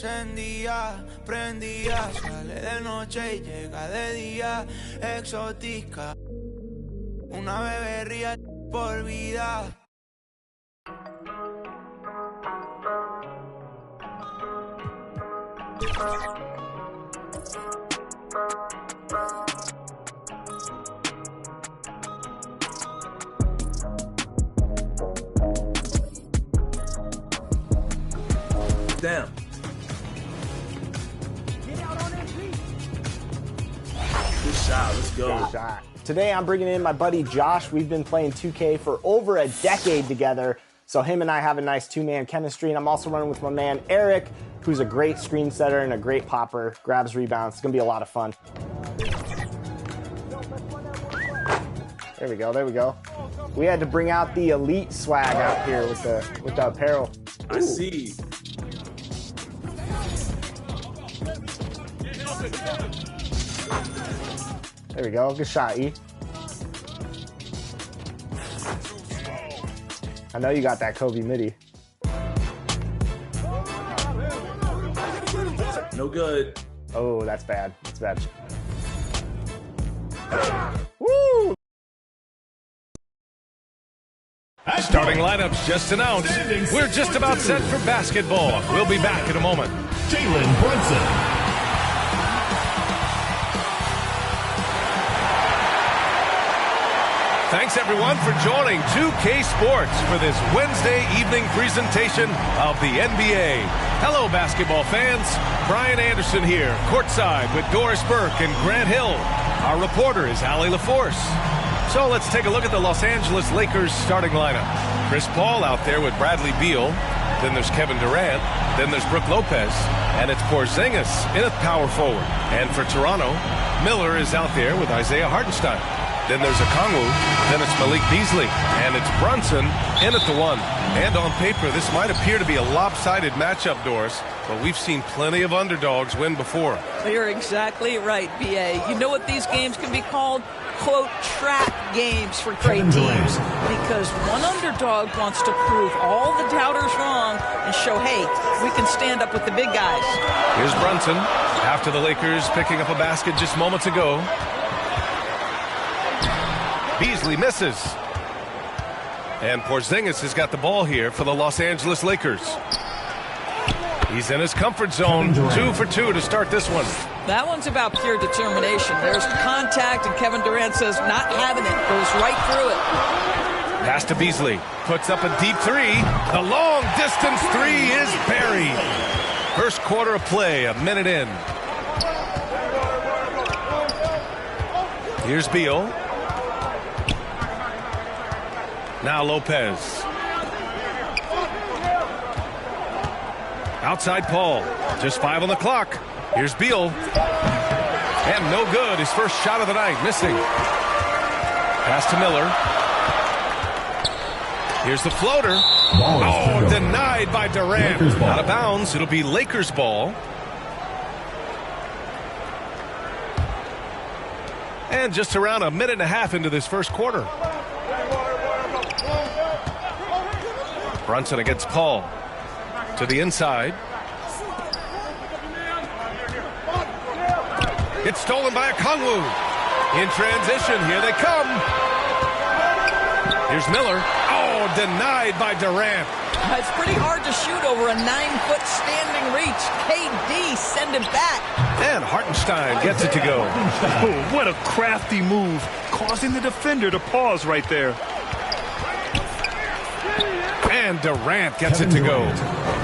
encendida, prendida, sale de noche y llega de día, exótica, una bebé ría por vida. Down. Good shot. Let's go. Good shot. Today I'm bringing in my buddy Josh. We've been playing 2K for over a decade together, so him and I have a nice two-man chemistry, and I'm also running with my man Eric, who's a great screen setter and a great popper, grabs rebounds. It's going to be a lot of fun. There we go, there we go. We had to bring out the elite swag out here with the apparel. Ooh. I see. There we go. Good shot, E. I know you got that Kobe midi. No good. Oh, that's bad. That's bad. Woo! Starting lineups just announced. We're just about set for basketball. We'll be back in a moment. Jalen Brunson. Thanks, everyone, for joining 2K Sports for this Wednesday evening presentation of the NBA. Hello, basketball fans. Brian Anderson here, courtside with Doris Burke and Grant Hill. Our reporter is Allie LaForce. So let's take a look at the Los Angeles Lakers starting lineup. Chris Paul out there with Bradley Beal. Then there's Kevin Durant. Then there's Brook Lopez. And it's Porzingis in at power forward. And for Toronto, Miller is out there with Isaiah Hartenstein. Then there's Okongwu, then it's Malik Beasley, and it's Brunson in at the one. And on paper, this might appear to be a lopsided matchup, Doris, but we've seen plenty of underdogs win before. You're exactly right, B.A. You know what these games can be called? Quote, trap games for great teams. Because one underdog wants to prove all the doubters wrong and show, hey, we can stand up with the big guys. Here's Brunson, after the Lakers picking up a basket just moments ago. Beasley misses. And Porzingis has got the ball here for the Los Angeles Lakers. He's in his comfort zone. 2 for 2 to start this one. That one's about pure determination. There's contact, and Kevin Durant says not having it. Goes right through it. Pass to Beasley. Puts up a deep three. The long distance three is buried. First quarter of play, a minute in. Here's Beal. Now Lopez. Outside Paul. Just 5 on the clock. Here's Beal. And no good. His first shot of the night. Missing. Pass to Miller. Here's the floater. Oh, denied by Durant. Out of bounds. It'll be Lakers ball. And just around a minute and a half into this first quarter. Brunson against Paul. To the inside. It's stolen by Okongwu. In transition, here they come. Here's Miller. Oh, denied by Durant. It's pretty hard to shoot over a 9-foot standing reach. KD, send it back. And Hartenstein gets it to go. Oh, what a crafty move, causing the defender to pause right there. And Durant gets it to go.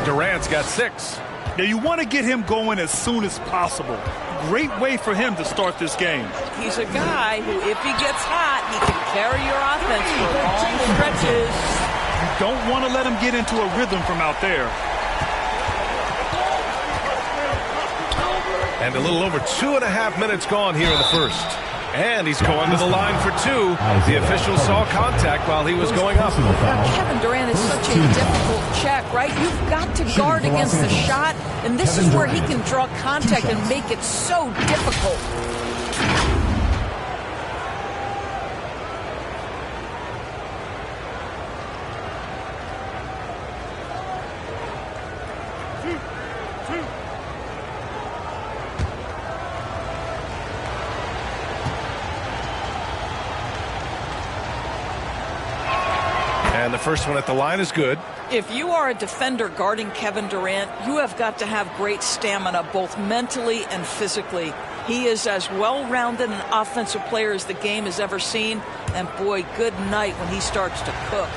Durant's got 6. Now you want to get him going as soon as possible. Great way for him to start this game. He's a guy who, if he gets hot, he can carry your offense for long stretches. You don't want to let him get into a rhythm from out there. And a little over 2.5 minutes gone here in the first. And he's going to the line for 2. The official saw contact while he was going up. Now, Kevin Durant is such a difficult check, right? You've got to guard against the shot, and this is where he can draw contact and make it so difficult. And the first one at the line is good. If you are a defender guarding Kevin Durant, you have got to have great stamina, both mentally and physically. He is as well-rounded an offensive player as the game has ever seen. And boy, good night when he starts to cook.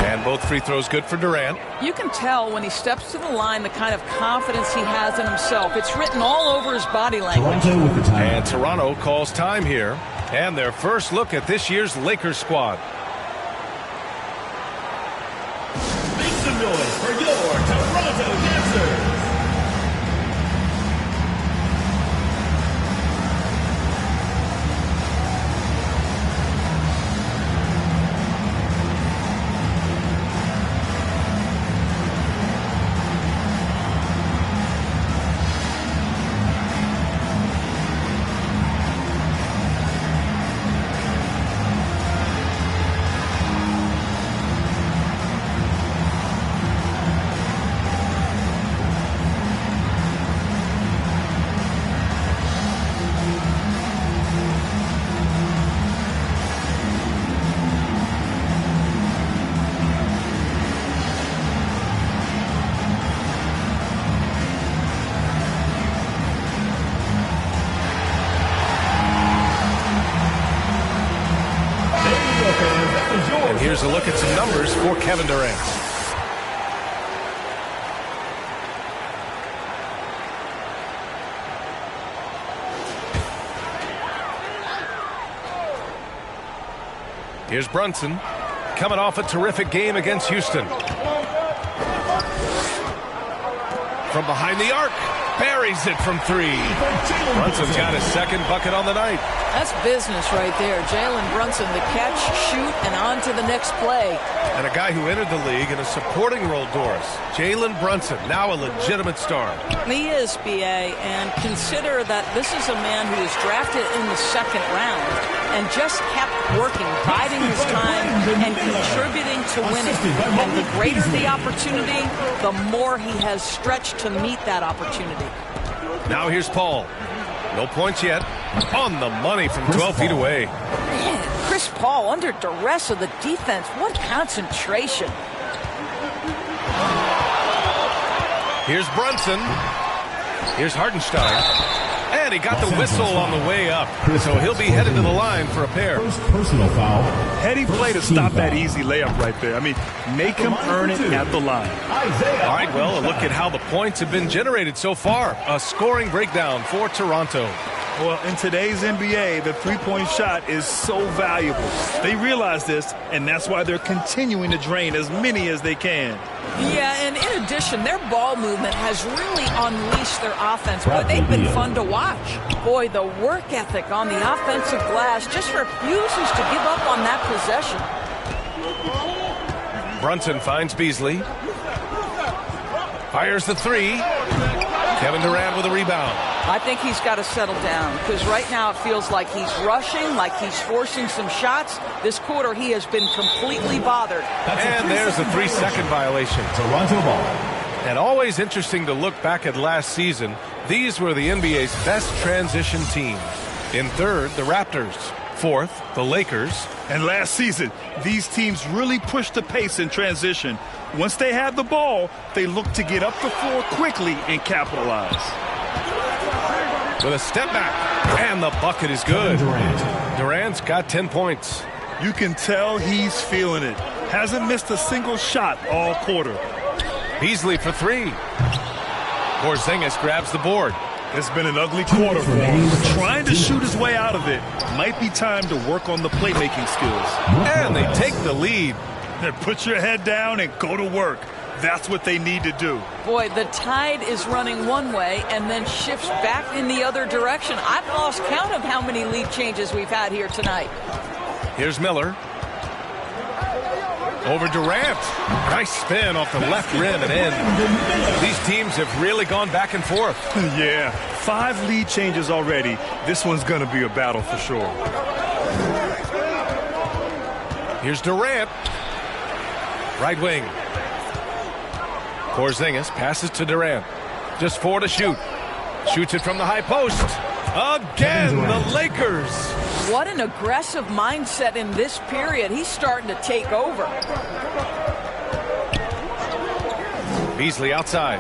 And both free throws good for Durant. You can tell when he steps to the line the kind of confidence he has in himself. It's written all over his body language. And Toronto calls time here. And their first look at this year's Lakers squad. Make some noise for your Toronto Dancers. Here's a look at some numbers for Kevin Durant. Here's Brunson, coming off a terrific game against Houston. From behind the arc, buries it from three. Brunson's got his second bucket on the night. That's business right there. Jalen Brunson, the catch, shoot, and on to the next play. And a guy who entered the league in a supporting role, Doris. Jalen Brunson, now a legitimate star. He is, B.A., and consider that this is a man who was drafted in the second round and just kept working, biding his time, and contributing to winning. And the greater the opportunity, the more he has stretched to meet that opportunity. Now here's Paul. No points yet. On the money from 12 feet away. Man, Chris Paul under duress of the defense. What concentration. Here's Brunson. Here's Hartenstein. And he got the whistle on the way up. So he'll be headed to the line for a pair. Personal foul. Heady play to stop that easy layup right there. I mean, make him earn it at the line. All right, well, a look at how the points have been generated so far. A scoring breakdown for Toronto. Well, in today's NBA, the three-point shot is so valuable. They realize this, and that's why they're continuing to drain as many as they can. Yeah, and in addition, their ball movement has really unleashed their offense. Boy, they've been fun to watch. Boy, the work ethic on the offensive glass just refuses to give up on that possession. Brunson finds Beasley. Fires the three. Kevin Durant with a rebound. I think he's got to settle down because right now it feels like he's rushing, like he's forcing some shots. This quarter he has been completely bothered. And there's a 3-second violation. Toronto ball. And always interesting to look back at last season. These were the NBA's best transition teams. In third, the Raptors. Fourth, the Lakers. And last season, these teams really pushed the pace in transition. Once they had the ball, they looked to get up the floor quickly and capitalize. With a step back, and the bucket is good. Durant's got 10 points. You can tell he's feeling it. Hasn't missed a single shot all quarter. Beasley for three. Porzingis grabs the board. It's been an ugly quarter for him. Trying to shoot his way out of it. Might be time to work on the playmaking skills. And they take the lead. Then put your head down and go to work. That's what they need to do. Boy, the tide is running one way and then shifts back in the other direction. I've lost count of how many lead changes we've had here tonight. Here's Miller. Over Durant. Nice spin off the left rim and in. These teams have really gone back and forth. Yeah, 5 lead changes already. This one's going to be a battle for sure. Here's Durant. Right wing. Porzingis passes to Durant. Just 4 to shoot. Shoots it from the high post. Again, the Lakers. What an aggressive mindset in this period. He's starting to take over. Beasley outside.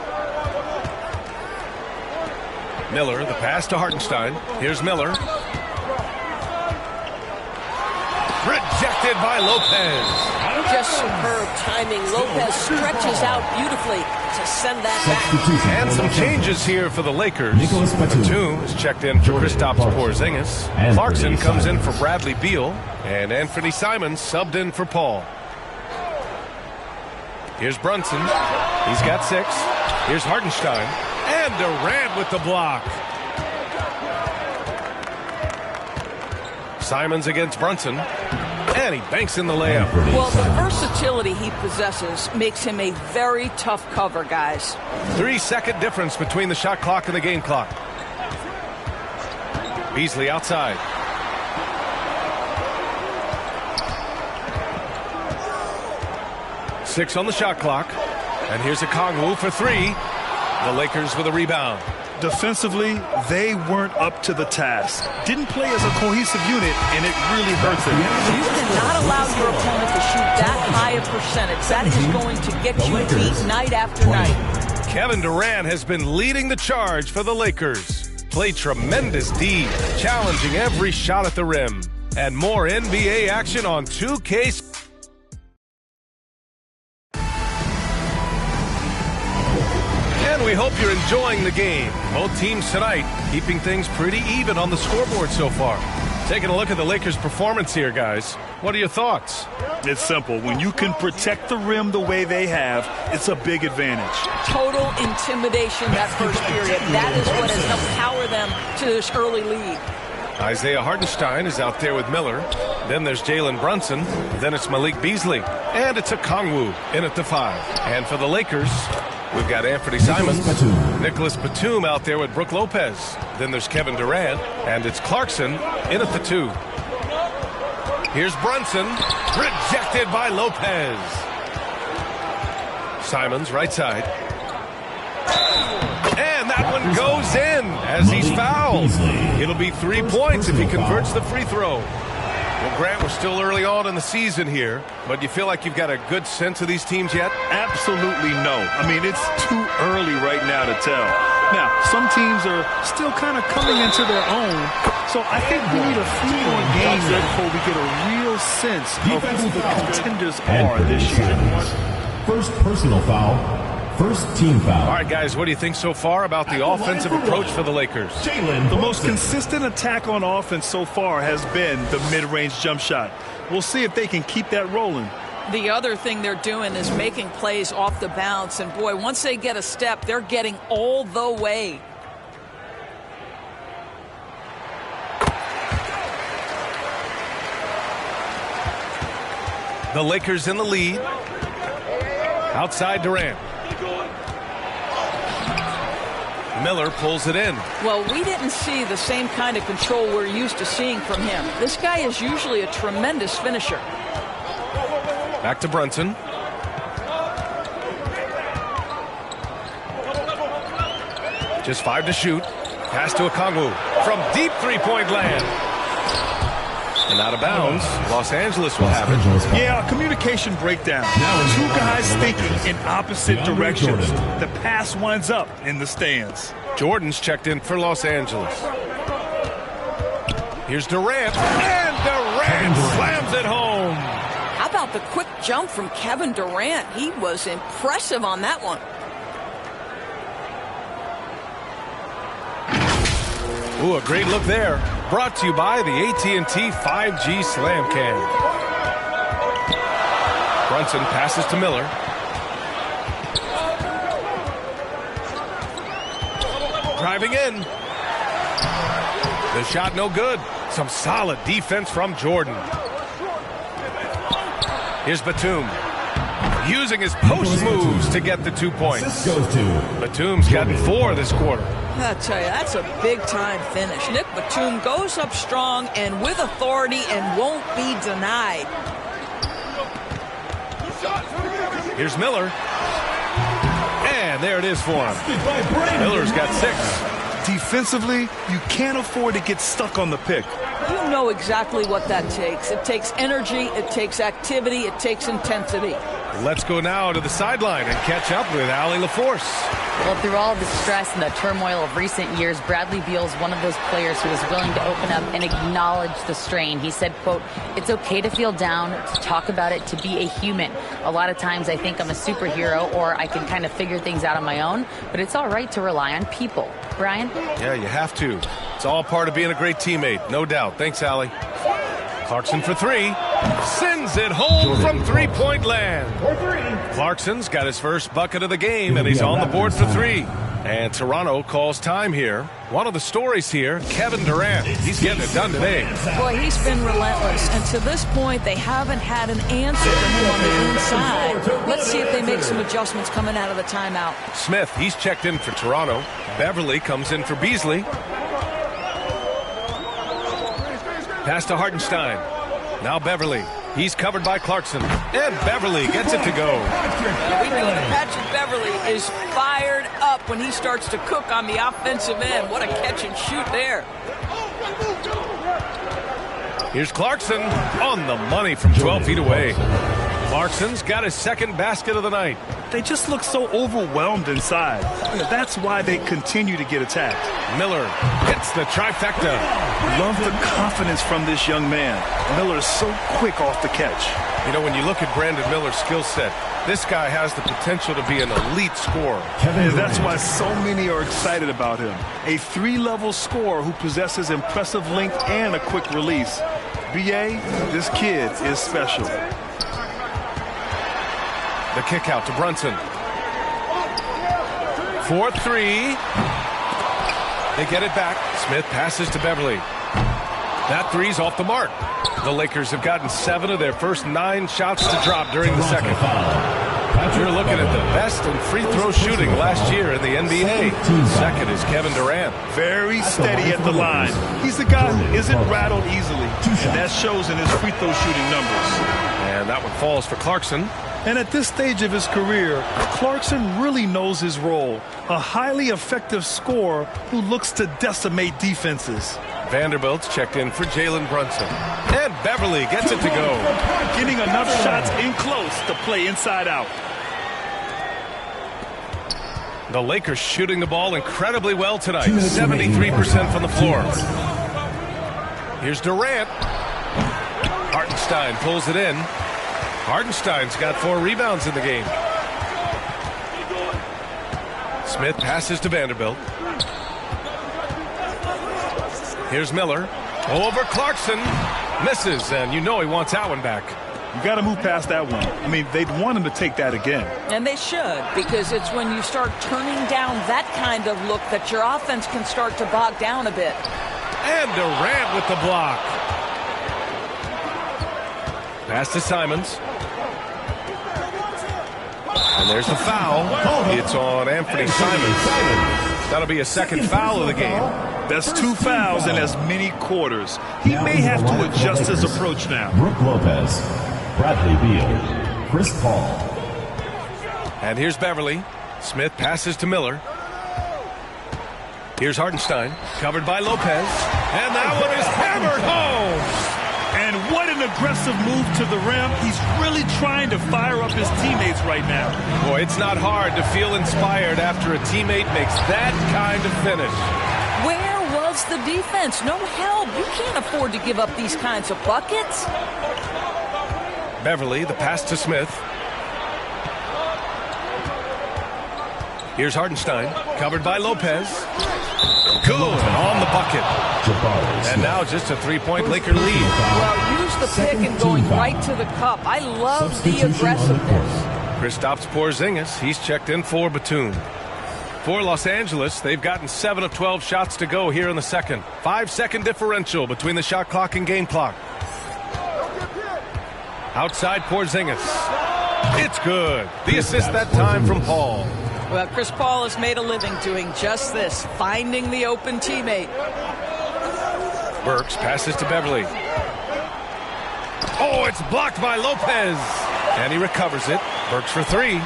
Miller, the pass to Hartenstein. Here's Miller. Rejected by Lopez. Just superb timing. Lopez stretches out beautifully to send that back. And some changes here for the Lakers. Batum is checked in for Kristaps Porzingis. Clarkson comes in for Bradley Beal. And Anthony Simons subbed in for Paul. Here's Brunson. He's got 6. Here's Hartenstein. And Durant with the block. Simons against Brunson. And he banks in the layup. Well, the versatility he possesses makes him a very tough cover, guys. 3-second difference between the shot clock and the game clock. Beasley outside. Six on the shot clock. And here's a Kongwu for 3. The Lakers with a rebound. Defensively, they weren't up to the task. Didn't play as a cohesive unit, and it really hurts them. You cannot allow your opponent to shoot that high a percentage. That is going to get you beat night after night. Kevin Durant has been leading the charge for the Lakers. Played tremendous D, challenging every shot at the rim. And more NBA action on 2K. And we hope you're enjoying the game. Both teams tonight keeping things pretty even on the scoreboard so far. Taking a look at the Lakers' performance here, guys. What are your thoughts? It's simple. When you can protect the rim the way they have, it's a big advantage. Total intimidation that first period. That is what has helped power them to this early lead. Isaiah Hartenstein is out there with Miller. Then there's Jalen Brunson. Then it's Malik Beasley. And it's a Kongwu in at the 5. And for the Lakers, we've got Anthony Simons, Nicholas Batum out there with Brook Lopez. Then there's Kevin Durant, and it's Clarkson in at the 2. Here's Brunson, rejected by Lopez. Simons, right side. And that one goes in as he's fouled. It'll be 3 points if he converts the free throw. Well, Grant, we're still early on in the season here, but you feel like you've got a good sense of these teams yet? Absolutely no. I mean, it's too early right now to tell. Now, some teams are still kind of coming into their own, so I think we need a few more games before we get a real sense of who the contenders are this year. First personal foul. First team foul. All right, guys, what do you think so far about the offensive approach for the Lakers? The most consistent attack on offense so far has been the mid-range jump shot. We'll see if they can keep that rolling. The other thing they're doing is making plays off the bounce. And, boy, once they get a step, they're getting all the way. The Lakers in the lead. Outside Durant. Miller pulls it in. Well, we didn't see the same kind of control we're used to seeing from him. This guy is usually a tremendous finisher. Back to Brunson. Just 5 to shoot. Pass to Okongwu from deep three-point land. And out of bounds. Los Angeles will have it. Yeah, communication breakdown. Two guys thinking in opposite directions. The pass winds up in the stands. Jordan's checked in for Los Angeles. Here's Durant. And Durant slams it home. How about the quick jump from Kevin Durant? He was impressive on that one. Ooh, a great look there. Brought to you by the AT&T 5G Slam Cam. Brunson passes to Miller. Driving in. The shot no good. Some solid defense from Jordan. Here's Batum. Using his post moves to get the 2 points. Batum's gotten 4 this quarter. I tell you, that's a big-time finish. Nick Batum goes up strong and with authority and won't be denied. Here's Miller. And there it is for him. Miller's got 6. Defensively, you can't afford to get stuck on the pick. You know exactly what that takes. It takes energy, it takes activity, it takes intensity. Let's go now to the sideline and catch up with Allie LaForce. Well, through all the stress and the turmoil of recent years, Bradley Beal's one of those players who is willing to open up and acknowledge the strain. He said, quote, "It's okay to feel down, to talk about it, to be a human. A lot of times I think I'm a superhero or I can kind of figure things out on my own, but it's all right to rely on people." Brian? Yeah, you have to. It's all part of being a great teammate, no doubt. Thanks, Allie. Clarkson for three. Sends it home from three-point land. Clarkson's got his first bucket of the game, and he's on the board for three. And Toronto calls time here. One of the stories here, Kevin Durant. He's getting it done today. Boy, he's been relentless. And to this point, they haven't had an answer for him on the inside. Let's see if they make some adjustments coming out of the timeout. Smith, he's checked in for Toronto. Beverly comes in for Beasley. Pass to Hartenstein. Now Beverly. He's covered by Clarkson. And Beverly gets it to go. We know that Patrick Beverly is fired up when he starts to cook on the offensive end. What a catch and shoot there. Here's Clarkson on the money from 12 feet away. Clarkson's got his second basket of the night. They just look so overwhelmed inside. That's why they continue to get attacked. Miller hits the trifecta. Love the confidence from this young man. Miller is so quick off the catch. You know, when you look at Brandon Miller's skill set, this guy has the potential to be an elite scorer. And that's why so many are excited about him. A three-level scorer who possesses impressive length and a quick release. B.A., this kid is special. The kick out to Brunson. 4-3. They get it back. Smith passes to Beverly. That three's off the mark. The Lakers have gotten 7 of their first 9 shots to drop during the second. You're looking at the best in free throw shooting last year in the NBA. Second is Kevin Durant. Very steady at the line. He's the guy who isn't rattled easily. And that shows in his free throw shooting numbers. And that one falls for Clarkson. And at this stage of his career, Clarkson really knows his role. A highly effective scorer who looks to decimate defenses. Vanderbilt's checked in for Jalen Brunson. And Beverly gets it to go. Getting enough shots in close to play inside out. The Lakers shooting the ball incredibly well tonight. 73% from the floor. Here's Durant. Hartenstein pulls it in. Hartenstein's got 4 rebounds in the game. Smith passes to Vanderbilt. Here's Miller. Over Clarkson. Misses, and you know he wants that one back. You got to move past that one. I mean, they'd want him to take that again. And they should, because it's when you start turning down that kind of look that your offense can start to bog down a bit. And Durant with the block. Pass to Simons. And there's the foul. It's on Anthony Simons. That'll be a second foul of the game. That's 2 fouls in as many quarters. He may have to adjust his approach now. Brook Lopez, Bradley Beal, Chris Paul. And here's Beverly. Smith passes to Miller. Here's Hartenstein, covered by Lopez. And that one is hammered home. And what an aggressive move to the rim. He's really trying to fire up his teammates right now. Boy, it's not hard to feel inspired after a teammate makes that kind of finish. Where was the defense? No help. You can't afford to give up these kinds of buckets. Beverly, the pass to Smith. Here's Hartenstein, covered by Lopez. Good, on the bucket. And now just a 3-point Laker lead. Well, use the pick and going right to the cup. I love the aggressiveness. Kristaps Porzingis, he's checked in for Batum. For Los Angeles, they've gotten 7 of 12 shots to go here in the second. 5-second differential between the shot clock and game clock. Outside Porzingis. It's good. The assist that time from Paul. Well, Chris Paul has made a living doing just this, finding the open teammate. Burks passes to Beverly. Oh, it's blocked by Lopez. And he recovers it. Burks for 3.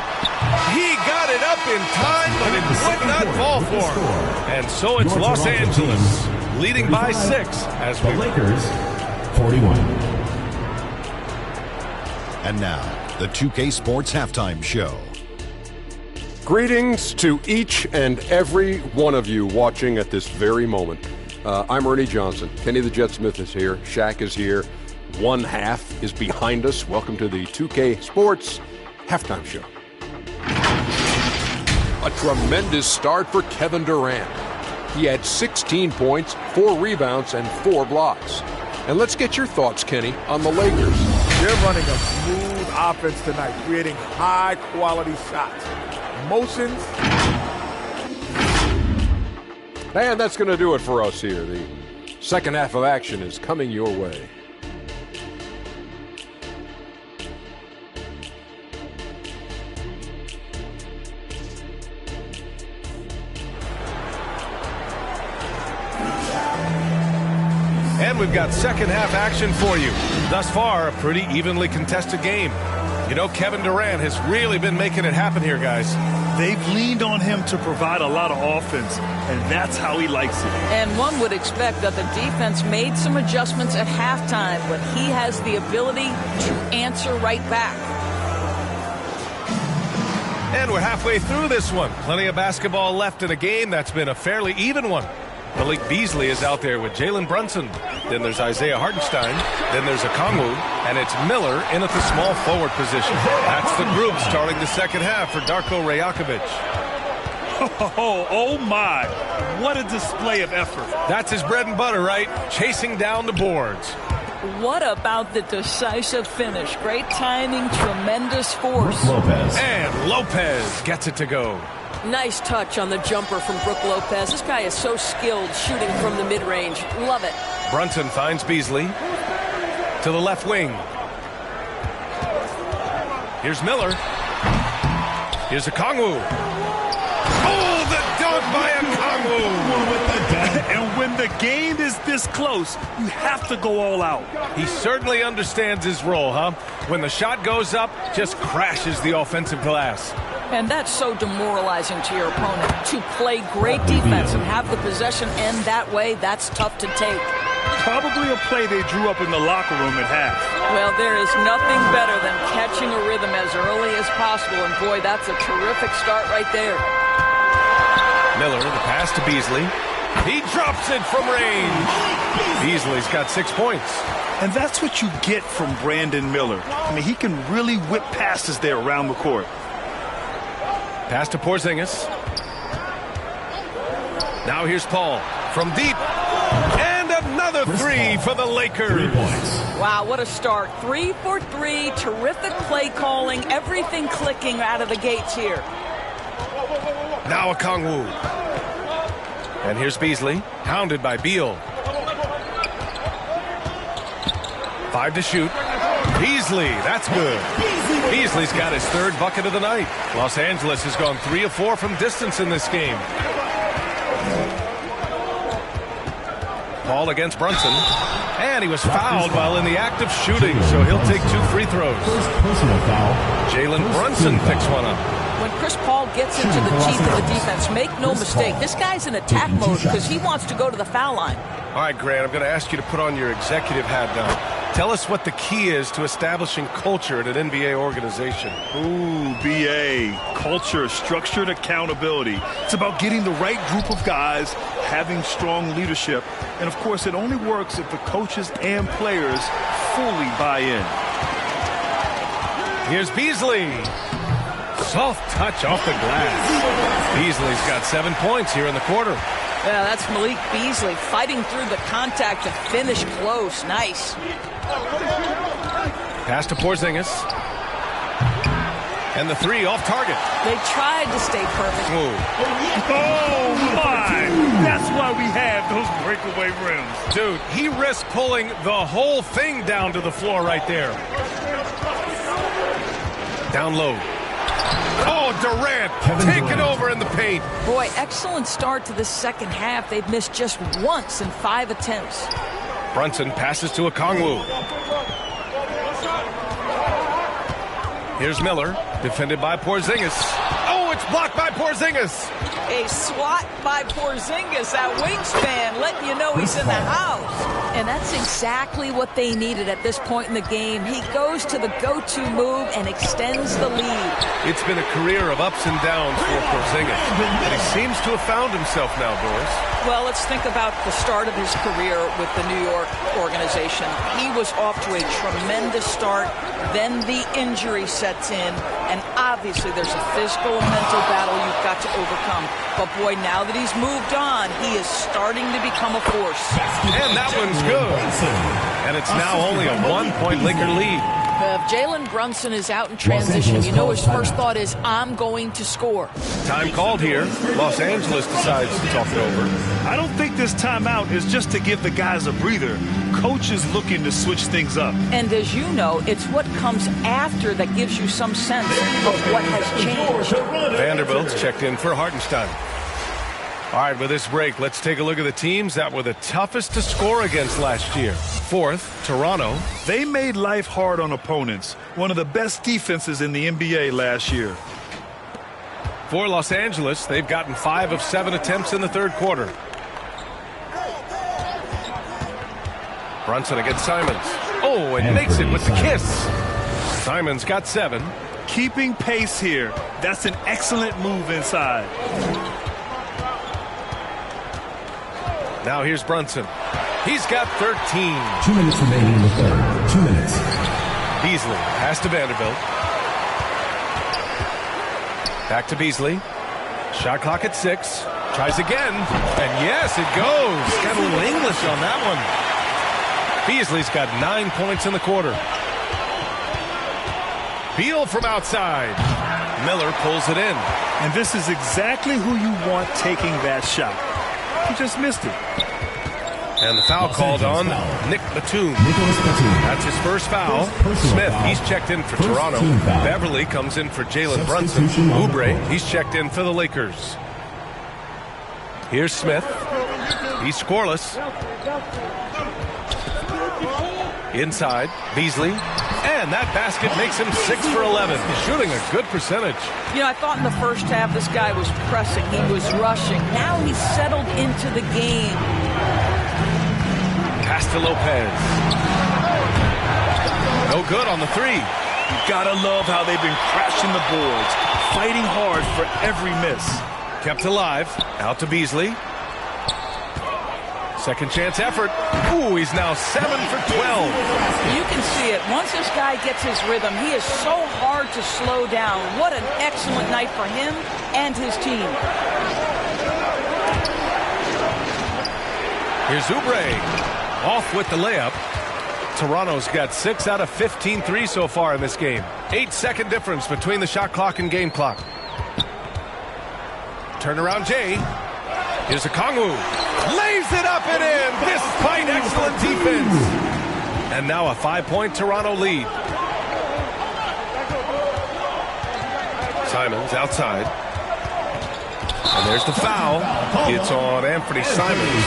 He got it up in time, but it would not fall for him. And so it's Los Angeles leading by 6 as The Lakers, 41. And now, the 2K Sports Halftime Show. Greetings to each and every one of you watching at this very moment. I'm Ernie Johnson. Kenny the Jet Smith is here. Shaq is here. One half is behind us. Welcome to the 2K Sports Halftime Show. A tremendous start for Kevin Durant. He had 16 points, 4 rebounds, and 4 blocks. And let's get your thoughts, Kenny, on the Lakers. They're running a smooth offense tonight, creating high-quality shots. Motions. And that's going to do it for us here. The second half of action is coming your way. And we've got second half action for you. Thus far, a pretty evenly contested game. You know, Kevin Durant has really been making it happen here, guys. They've leaned on him to provide a lot of offense, and that's how he likes it. And one would expect that the defense made some adjustments at halftime, but he has the ability to answer right back. And we're halfway through this one. Plenty of basketball left in a game that's been a fairly even one. Malik Beasley is out there with Jalen Brunson. Then there's Isaiah Hartenstein. Then there's Okongwu. And it's Miller in at the small forward position. That's the group starting the second half for Darko Rajakovic. Oh my. What a display of effort. That's his bread and butter, right? Chasing down the boards. What about the decisive finish? Great timing, tremendous force. Lopez. And Lopez gets it to go. Nice touch on the jumper from Brook Lopez. This guy is so skilled shooting from the mid-range. Love it. Brunson finds Beasley to the left wing. Here's Miller. Here's Okongwu. Oh, the dunk by Okongwu. And when the game is this close, you have to go all out. He certainly understands his role, huh? When the shot goes up, just crashes the offensive glass. And that's so demoralizing to your opponent. To play great defense and have the possession end that way, that's tough to take. Probably a play they drew up in the locker room at half. Well, there is nothing better than catching a rhythm as early as possible. And boy, that's a terrific start right there. Miller, the pass to Beasley. He drops it from range. Beasley's got 6 points. And that's what you get from Brandon Miller. I mean, he can really whip passes there around the court. Pass to Porzingis. Now here's Paul from deep. And another three for the Lakers. 3 points. Wow, what a start. 3 for 3. Terrific play calling. Everything clicking out of the gates here. Now Okongwu. And here's Beasley, hounded by Beal. 5 to shoot. Beasley, that's good. Beasley's got his 3rd bucket of the night. Los Angeles has gone 3 of 4 from distance in this game. Ball against Brunson. And he was fouled while in the act of shooting, so he'll take 2 free throws. First personal foul. Jalen Brunson picks one up. When Chris Paul gets into the teeth of the defense, make no mistake, this guy's in attack mode because he wants to go to the foul line. All right, Grant, I'm going to ask you to put on your executive hat now. Tell us what the key is to establishing culture at an NBA organization. Ooh, BA. Culture, structured accountability. It's about getting the right group of guys, having strong leadership. And, of course, it only works if the coaches and players fully buy in. Here's Beasley. Soft touch off the glass. Beasley's got 7 points here in the quarter. Yeah, that's Malik Beasley fighting through the contact to finish close. Nice. Pass to Porzingis. And the 3 off target. They tried to stay perfect. Ooh. Oh, my. That's why we have those breakaway rims. Dude, he risked pulling the whole thing down to the floor right there. Down low. Oh, Durant taking over in the paint. Boy, excellent start to the second half. They've missed just once in 5 attempts. Brunson passes to Okongwu. Here's Miller, defended by Porzingis. Oh, it's blocked by Porzingis. A swat by Porzingis, that wingspan, letting you know he's in the house. And that's exactly what they needed at this point in the game. He goes to the go-to move and extends the lead. It's been a career of ups and downs for Porzingis, and he seems to have found himself now, Doris. Well, let's think about the start of his career with the New York organization. He was off to a tremendous start. Then the injury sets in, and obviously there's a physical and mental battle you've got to overcome. But boy, now that he's moved on, he is starting to become a force. And that one's good. And it's now only a 1-point Laker lead. If Jalen Brunson is out in transition, you know his first thought is, I'm going to score. Time called here. Los Angeles decides to talk it over. I don't think this timeout is just to give the guys a breather. Coach is looking to switch things up. And as you know, it's what comes after that gives you some sense of what has changed. Vanderbilt's checked in for Hartenstein. All right, with this break, let's take a look at the teams that were the toughest to score against last year. Fourth, Toronto. They made life hard on opponents. One of the best defenses in the NBA last year. For Los Angeles, they've gotten 5 of 7 attempts in the third quarter. Brunson against Simons. Oh, and makes it with the kiss. Simons got 7. Keeping pace here. That's an excellent move inside. Now here's Brunson. He's got 13. 2 minutes remaining in the third. 2 minutes. Beasley pass to Vanderbilt. Back to Beasley. Shot clock at 6. Tries again. And yes, it goes. Got a little English on that one. Beasley's got 9 points in the quarter. Beal from outside. Miller pulls it in. And this is exactly who you want taking that shot. He just missed it. And the foul called on Nick Batum. That's his first foul. Smith, he's checked in for Toronto. Beverly comes in for Jalen Brunson. Oubre, he's checked in for the Lakers. Here's Smith. He's scoreless. Inside, Beasley. And that basket makes him 6 for 11. Shooting a good percentage. You know, I thought in the first half this guy was pressing. He was rushing. Now he's settled into the game. Pass to Lopez. No good on the 3. You gotta love how they've been crashing the boards, fighting hard for every miss. Kept alive. Out to Beasley. Second chance effort. Ooh, he's now 7 for 12. You can see it. Once this guy gets his rhythm, he is so hard to slow down. What an excellent night for him and his team. Here's Oubre. Off with the layup. Toronto's got 6 out of 15 threes so far in this game. 8-second difference between the shot clock and game clock. Turnaround Jay. Here's a Kongwu. Lays it up and in despite excellent defense. And now a 5-point Toronto lead. Simons outside. And there's the foul. It's on Anthony Simons.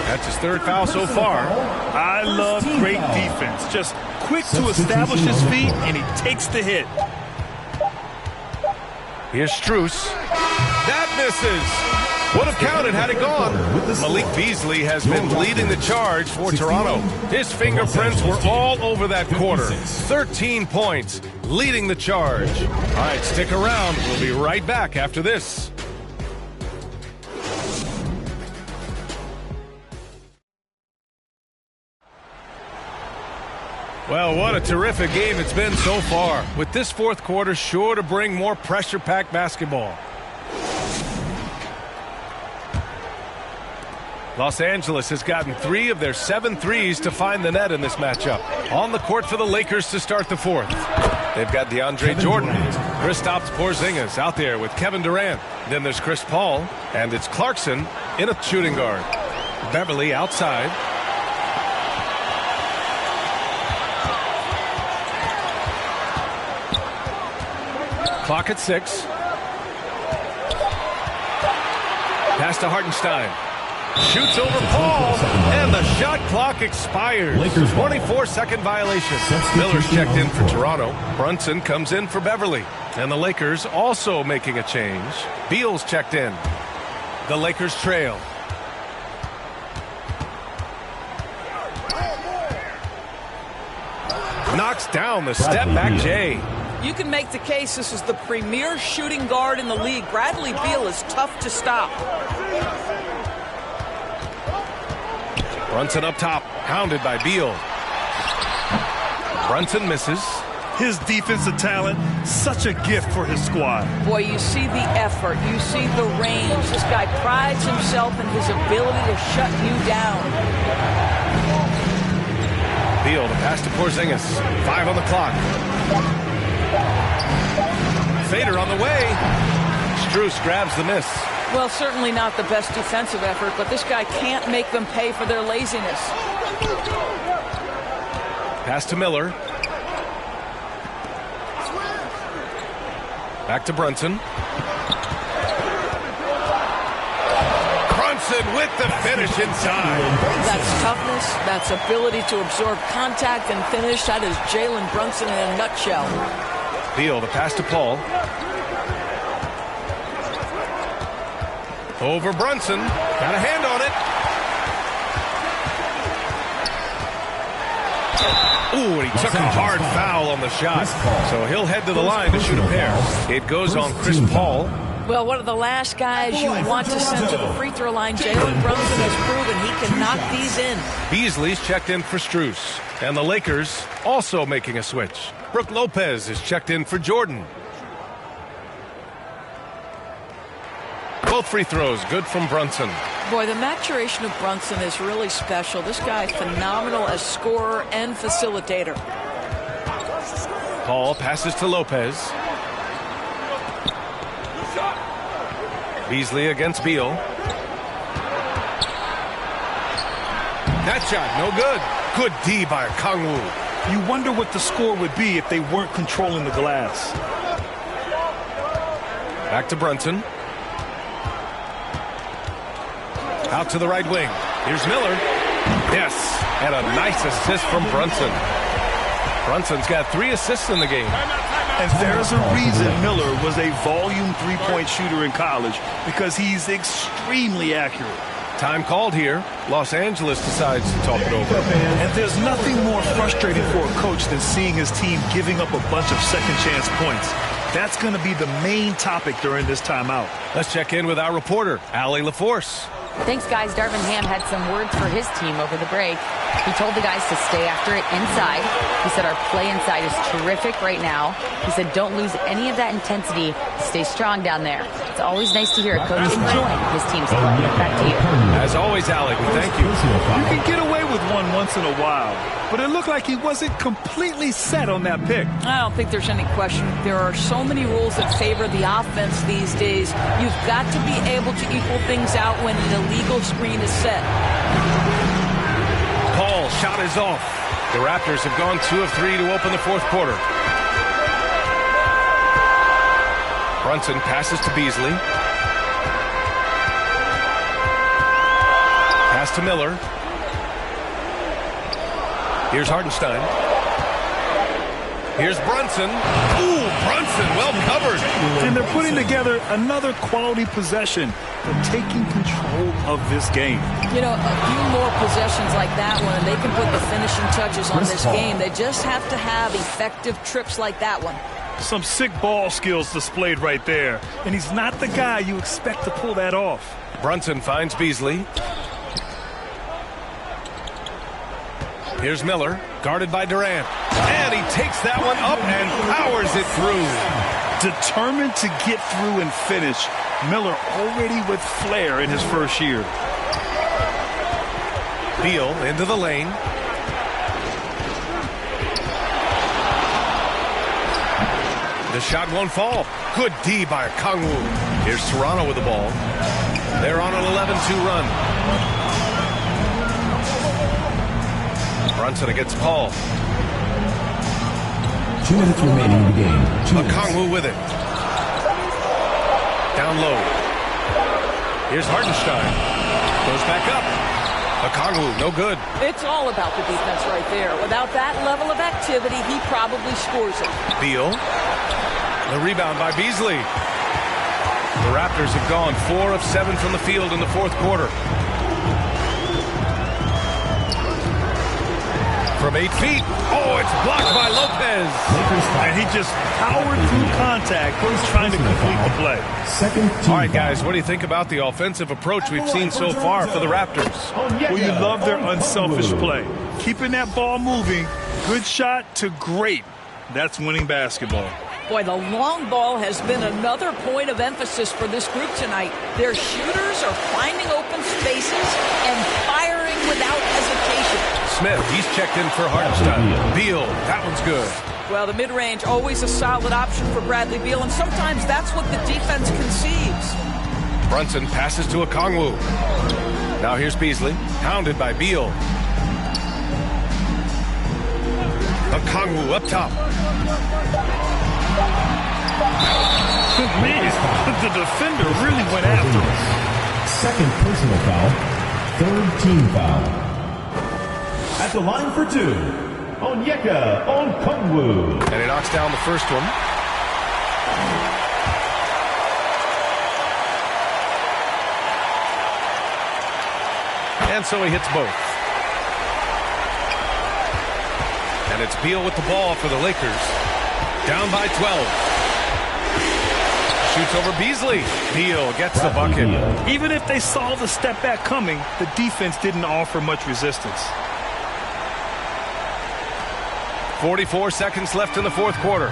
That's his 3rd foul so far. I love great defense. Just quick to establish his feet, and he takes the hit. Here's Strus. That misses. Would have counted had it gone. Malik Beasley has been leading the charge for Toronto. His fingerprints were all over that quarter. 13 points, leading the charge. All right, stick around. We'll be right back after this. Well, what a terrific game it's been so far, with this 4th quarter sure to bring more pressure-packed basketball. Los Angeles has gotten 3 of their 7 threes to find the net in this matchup. On the court for the Lakers to start the 4th. They've got DeAndre Jordan. Kristaps Porzingis out there with Kevin Durant. Then there's Chris Paul, and it's Clarkson in a shooting guard. Beverly outside. Clock at 6. Pass to Hartenstein. Shoots over Paul, and the shot clock expires. 24-second violation. Miller's checked in for Toronto. Brunson comes in for Beverly. And the Lakers also making a change. Beal's checked in. The Lakers trail. Knocks down the step-back Jay. You can make the case this is the premier shooting guard in the league. Bradley Beal is tough to stop. Brunson up top, hounded by Beal. Brunson misses. His defensive talent, such a gift for his squad. Boy, you see the effort, you see the range. This guy prides himself in his ability to shut you down. Beal to pass to Porzingis. 5 on the clock. Fader on the way. Strus grabs the miss. Well, certainly not the best defensive effort, but this guy can't make them pay for their laziness. Pass to Miller. Back to Brunson. Brunson with the finish inside. That's toughness. That's ability to absorb contact and finish. That is Jalen Brunson in a nutshell. Beal, the pass to Paul. Over Brunson. Got a hand on it. Ooh, and he took a hard foul on the shot. So he'll head to the line to shoot a pair. It goes on Chris Paul. Well, one of the last guys you want to send to the free throw line, Jalen Brunson has proven he can knock these in. Beasley's checked in for Strus. And the Lakers also making a switch. Brook Lopez is checked in for Jordan. Both free throws good from Brunson. Boy, the maturation of Brunson is really special. This guy phenomenal as scorer and facilitator. Paul passes to Lopez. Beasley against Beal. That shot, no good. Good D by Kangwoo. You wonder what the score would be if they weren't controlling the glass. Back to Brunson. Out to the right wing. Here's Miller. Yes, and a nice assist from Brunson. Brunson's got 3 assists in the game. And there's a reason Miller was a volume three-point shooter in college, because he's extremely accurate. Time called here. Los Angeles decides to talk it over. And there's nothing more frustrating for a coach than seeing his team giving up a bunch of second-chance points. That's going to be the main topic during this timeout. Let's check in with our reporter, Allie LaForce. Thanks, guys. Darvin Ham had some words for his team over the break. He told the guys to stay after it inside. He said our play inside is terrific right now. He said don't lose any of that intensity. Stay strong down there. It's always nice to hear a coach enjoying his team's play. Back to you. As always, Alec, thank you. You can get away with one once in a while, but it looked like he wasn't completely set on that pick. I don't think there's any question. There are so many rules that favor the offense these days. You've got to be able to equal things out when an illegal screen is set. Paul's shot is off. The Raptors have gone 2 of 3 to open the fourth quarter. Brunson passes to Beasley. Pass to Miller. Here's Hartenstein. Here's Brunson. Ooh, Brunson, well covered. And they're putting together another quality possession. They're taking control of this game. You know, a few more possessions like that one, and they can put the finishing touches on this game. They just have to have effective trips like that one. Some sick ball skills displayed right there. And he's not the guy you expect to pull that off. Brunson finds Beasley. Here's Miller, guarded by Durant. And he takes that one up and powers it through. Determined to get through and finish. Miller already with flair in his first year. Beal into the lane. The shot won't fall. Good D by Kangwoo. Here's Toronto with the ball. They're on an 11-2 run. Brunson against Paul. 2 minutes remaining in the game. Kangwoo with it. Down low. Here's Hartenstein. Goes back up. Okongwu, no good. It's all about the defense right there. Without that level of activity, he probably scores it. Beal. The rebound by Beasley. The Raptors have gone 4 of 7 from the field in the fourth quarter. From 8 feet. Oh, it's blocked by Lopez. And he just powered through contact, trying to complete the play. All right, guys, what do you think about the offensive approach we've seen so far for the Raptors? Well, you love their unselfish play. Keeping that ball moving, good shot to great. That's winning basketball. Boy, the long ball has been another point of emphasis for this group tonight. Their shooters are finding open spaces and firing without hesitation. Smith, he's checked in for Hartenstein. Beal, that one's good. Well, the mid-range, always a solid option for Bradley Beal, and sometimes that's what the defense concedes. Brunson passes to Okongwu. Now here's Beasley, hounded by Beal. Okongwu up top. Man, the defender really went after him. Second personal foul. Third team foul. At the line for 2, Onyeka Okongwu. And he knocks down the first one. And so he hits both. And it's Beal with the ball for the Lakers. Down by 12. Shoots over Beasley. Beal gets the bucket. Even if they saw the step back coming, the defense didn't offer much resistance. 44 seconds left in the fourth quarter.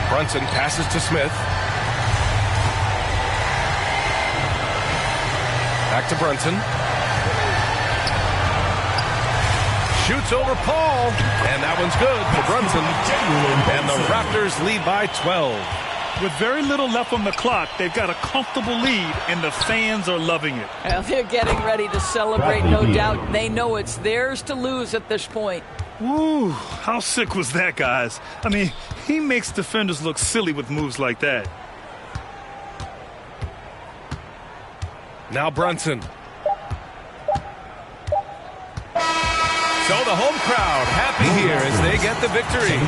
Brunson passes to Smith. Back to Brunson. Shoots over Paul. And that one's good for Brunson. And the Raptors lead by 12. With very little left on the clock, they've got a comfortable lead, and the fans are loving it. Well, they're getting ready to celebrate, no doubt. They know it's theirs to lose at this point. Woo, how sick was that, guys? I mean, he makes defenders look silly with moves like that. Now Brunson. So the home crowd happy here as they get the victory.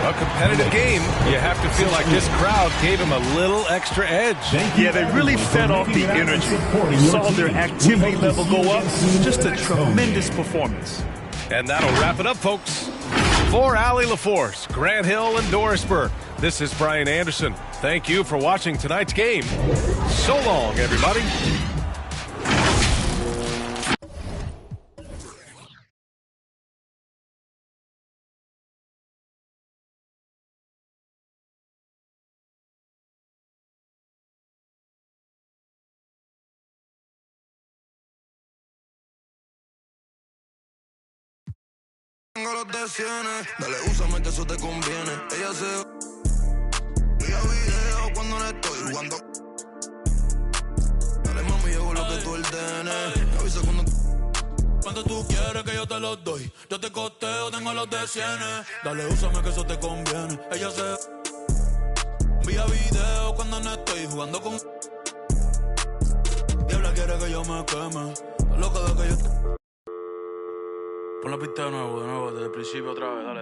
A competitive game. You have to feel like this crowd gave him a little extra edge. Yeah, they really fed off the energy. You saw their activity level go up. Just a tremendous performance. And that'll wrap it up, folks. For Allie LaForce, Grant Hill, and Doris Burke, this is Brian Anderson. Thank you for watching tonight's game. So long, everybody. Tengo los de cienes, dale, úsame que eso te conviene. Ella se envía video cuando no estoy jugando. Dale, mami, llevo lo que tú ordenes. Me avisa cuando tú quieres que yo te los doy. Yo te costeo, tengo los de cienes. Dale, úsame que eso te conviene. Ella se envía video cuando no estoy jugando con. Diabla quiere que yo me queme. Loca de que yo. Pon la pista de nuevo, desde el principio otra vez, dale.